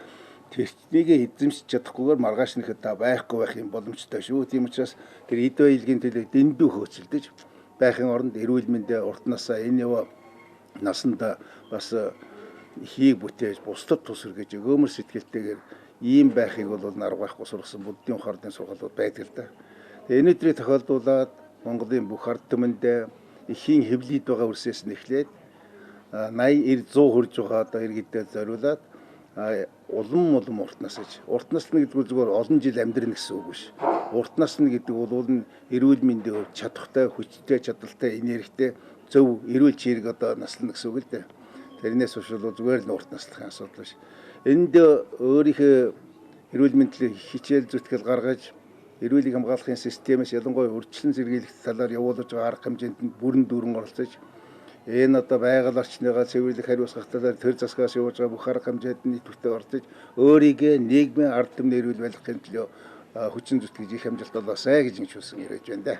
тэрчнийг эзэмшиж чадахгүйгээр маргааш нэхэд та байхгүй байх юм боломжтой шүү. Тийм учраас тэр эд баялагын төлөө дэндүү хөөцөлдөж байхын оронд эрүүл мэндэ урт насаа энэ яваа насанда бас хийг бүтээж бусдад тус үргэж өгөөмөр сэтгэлтэйгээр ийм байхыг бол нарга байхгүй сургасан буддийн ухаардын сургуулиуд байдаг л да. Тэгээ энэ өдрийг тохиолдуулаад Монголын бүх ард түмэндээ эхийн хэвлэлд байгаа үрсээс нь эхлээд 80 90 100 хүрж байгаа одоо иргэдэд зориулаад улам урт насаж. Урт насна гэдэг нь зүгээр олон жил амьдрах гэсэн үг биш. Урт насна гэдэг бол эрүүл мэндийн хувьд чадахтай, хүчтэй, чадaltaй, энергитэй, зөв эрүүл чирэг одоо наслана гэсэн үг л дээ. Тэрнээс биш бол зүгээр л урт наслахын асуудал биш. Энд өөрийнхөө эрүүл мэндийн хичээл зүтгэл гаргаж эрүүлийг хамгаалахын системээс ялангуяа урьдчилан сэргийлэх талаар явуулж байгаа арга хэмжээнд бүрэн дүүрэн оролцож энэ одоо байгаль орчныгаа цэвэрлэх хариуцлах талаар төр засгаас явуулж байгаа бүх арга хэмжээнд нийтвэтэй оролцож өөрийгөө нийгмийн ард түмний эрүүл байлгахын төлөө хүчин зүтгэж их амжилт олоосай гэж хэлсэн ирэж байна да.